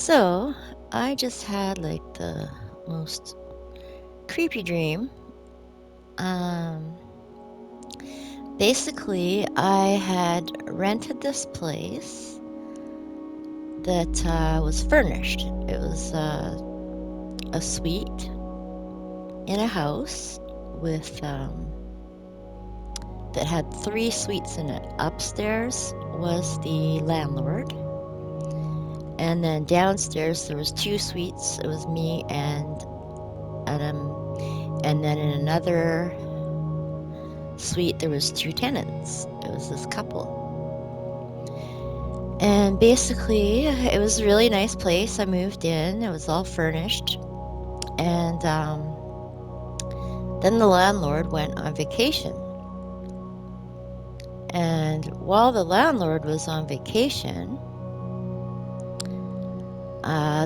So, I just had like the most creepy dream. Um, Basically, I had rented this place that was furnished. It was a suite in a house with that had three suites in it. Upstairs was the landlord, and then downstairs there was two suites. It was me and Adam, and then in another suite there was two tenants. It was this couple. And basically, it was a really nice place. I moved in. It was all furnished. And then the landlord went on vacation. And while the landlord was on vacation,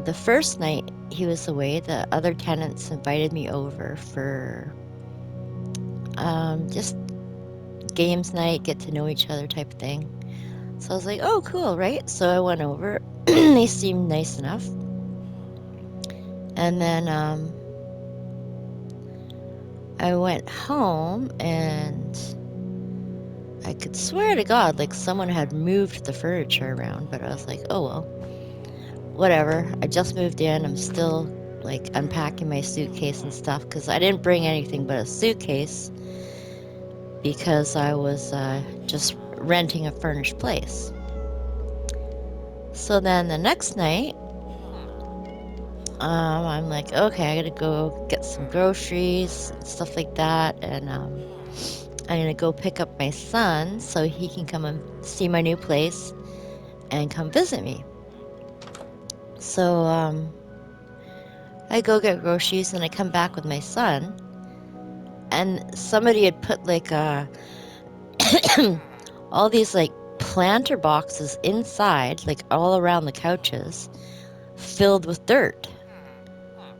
the first night he was away, the other tenants invited me over for just games night, get to know each other type of thing. So I was like, oh, cool, right? So I went over. They seemed nice enough. And then I went home and I could swear to God, like someone had moved the furniture around, but I was like, oh well, whatever. I just moved in. I'm still like unpacking my suitcase and stuff because I didn't bring anything but a suitcase because I was just renting a furnished place. So then the next night, I'm like, okay, I gotta go get some groceries and stuff like that, and I'm gonna go pick up my son so he can come and see my new place and come visit me. So I go get groceries and I come back with my son, and somebody had put like all these like planter boxes inside, like all around the couches, filled with dirt.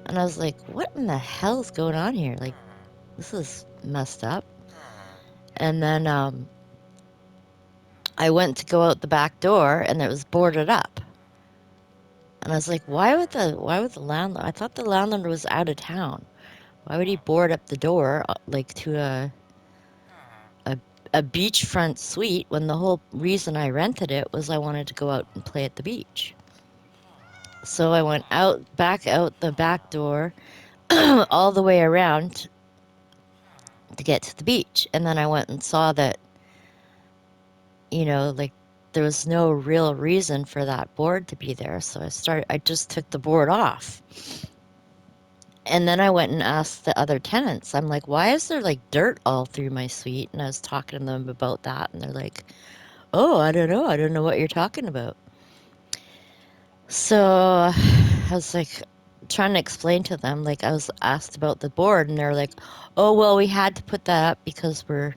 And I was like, what in the hell is going on here? Like, this is messed up. And then I went to go out the back door and it was boarded up. And I was like, why would the landlord? I thought the landlord was out of town. Why would he board up the door like to a a beachfront suite when the whole reason I rented it was I wanted to go out and play at the beach? So I went back out the back door, all the way around to get to the beach. And then I went and saw that, like there was no real reason for that board to be there. So I just took the board off. And then I went and asked the other tenants, I'm like, why is there like dirt all through my suite? And I was talking to them about that. And they're like, oh, I don't know. I don't know what you're talking about. So I was like trying to explain to them, like I was asked about the board and they're like, oh, well, we had to put that up because we're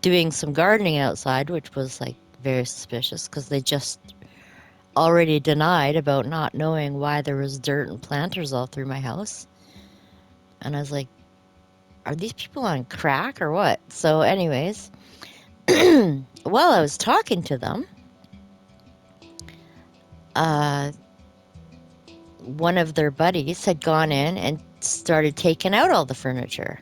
doing some gardening outside, which was like very suspicious because they just already denied about not knowing why there was dirt and planters all through my house. And I was like, are these people on crack or what? So anyways, while I was talking to them, one of their buddies had gone in and started taking out all the furniture.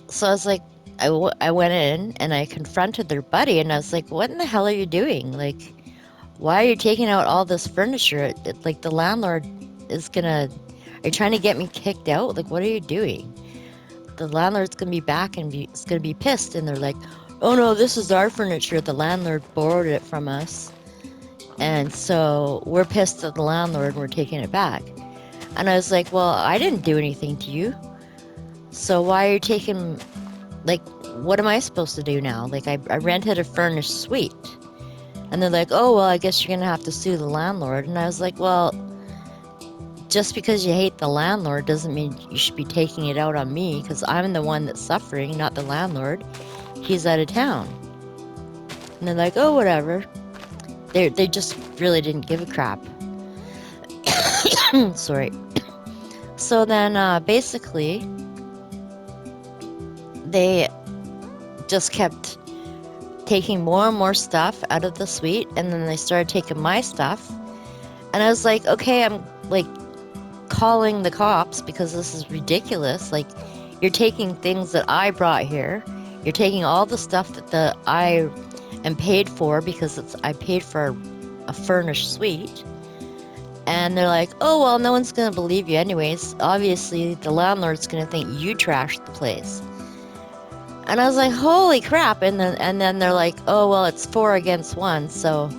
So I was like, I went in and I confronted their buddy and I was like, what in the hell are you doing? Like, why are you taking out all this furniture? Like, the landlord is gonna, are you trying to get me kicked out? Like, what are you doing? The landlord's gonna be back and is gonna be pissed. And they're like, oh no, this is our furniture. The landlord borrowed it from us. And so we're pissed at the landlord and we're taking it back. And I was like, well, I didn't do anything to you. So why are you taking, like, what am I supposed to do now? Like, I rented a furnished suite. And they're like, oh, well, I guess you're going to have to sue the landlord. And I was like, well, just because you hate the landlord doesn't mean you should be taking it out on me because I'm the one that's suffering, not the landlord. He's out of town. And they're like, oh, whatever. They just really didn't give a crap. Sorry. So then basically they just kept taking more and more stuff out of the suite, and then they started taking my stuff. And I was like, okay, I'm like calling the cops because this is ridiculous. Like, you're taking things that I brought here. You're taking all the stuff that I am paid for because I paid for a furnished suite. And they're like, oh, well, no one's going to believe you anyways. Obviously, the landlord's going to think you trashed the place. And I was like, holy crap. And then they're like, oh, well, it's 4 against 1. So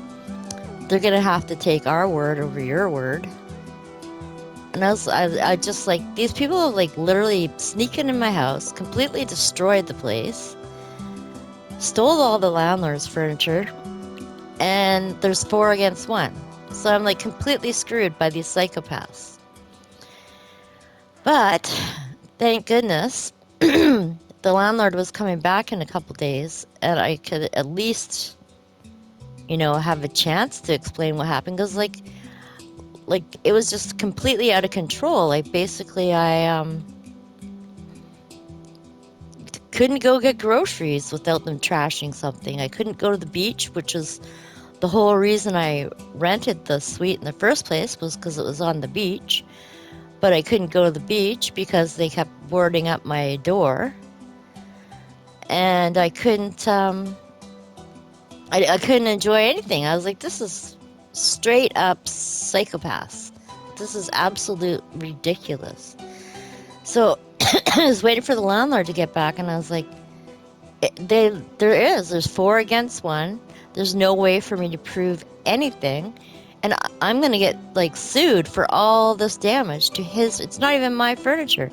they're going to have to take our word over your word. And I just like, these people have like literally sneaking in my house, completely destroyed the place, stole all the landlord's furniture, and there's 4 against 1. So I'm like completely screwed by these psychopaths. But thank goodness the landlord was coming back in a couple days, and I could at least, have a chance to explain what happened, because like it was just completely out of control. Like, basically, I couldn't go get groceries without them trashing something. I couldn't go to the beach, which was the whole reason I rented the suite in the first place, was because it was on the beach. But I couldn't go to the beach because they kept boarding up my door. And I couldn't I couldn't enjoy anything. I was like, this is straight up psychopaths. This is absolute ridiculous. So I was waiting for the landlord to get back, and I was like, there's 4 against 1. There's no way for me to prove anything. And I'm going to get like sued for all this damage to his. It's not even my furniture.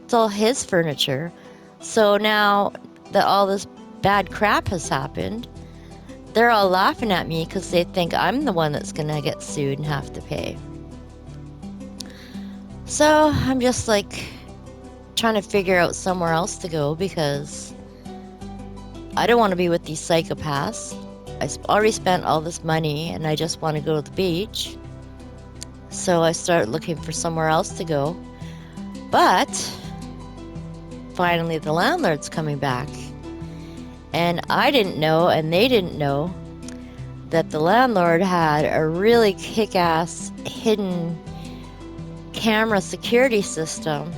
It's all his furniture. So now that all this bad crap has happened, they're all laughing at me because they think I'm the one that's going to get sued and have to pay. So I'm just like trying to figure out somewhere else to go, because I don't want to be with these psychopaths. I already spent all this money and I just want to go to the beach. So I started looking for somewhere else to go. But finally the landlord's coming back. And I didn't know, and they didn't know, that the landlord had a really kick-ass hidden camera security system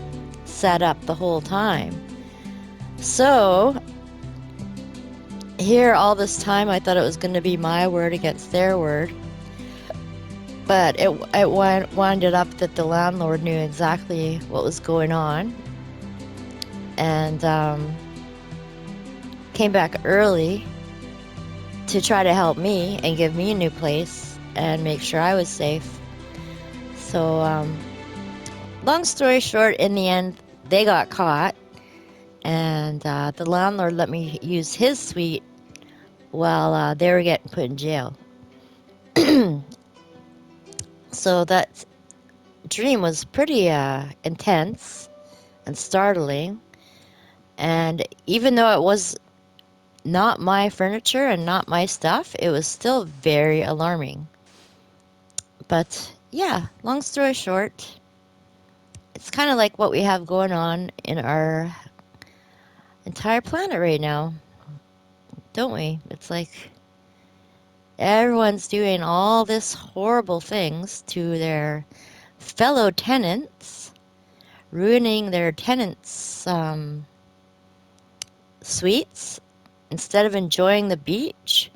set up the whole time. So here all this time I thought it was going to be my word against their word. But it winded up that the landlord knew exactly what was going on, and came back early to try to help me and give me a new place and make sure I was safe. So long story short, in the end, they got caught, and the landlord let me use his suite while they were getting put in jail. So that dream was pretty intense and startling. And even though it was not my furniture and not my stuff, it was still very alarming. But yeah, long story short, it's kind of like what we have going on in our entire planet right now, don't we? It's like everyone's doing all this horrible things to their fellow tenants, ruining their tenants' suites. Instead of enjoying the beach,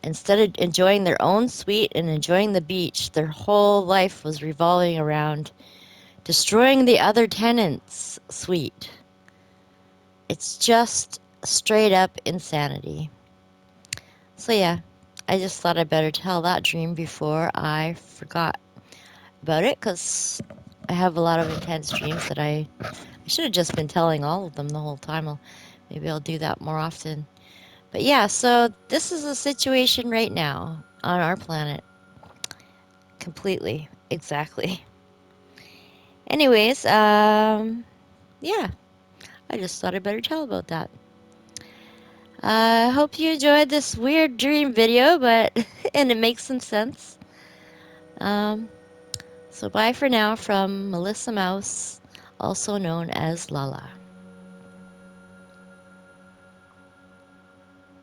instead of enjoying their own suite and enjoying the beach, their whole life was revolving around destroying the other tenant's suite. It's just straight up insanity. So yeah, I just thought I'd better tell that dream before I forgot about it, because I have a lot of intense dreams that I should have just been telling all of them the whole time. Maybe I'll do that more often. But yeah, so this is a situation right now on our planet. Completely. Exactly. Anyways, yeah, I just thought I'd better tell about that. I hope you enjoyed this weird dream video, but and it makes some sense. So bye for now from Melissa Mouse, also known as Lala.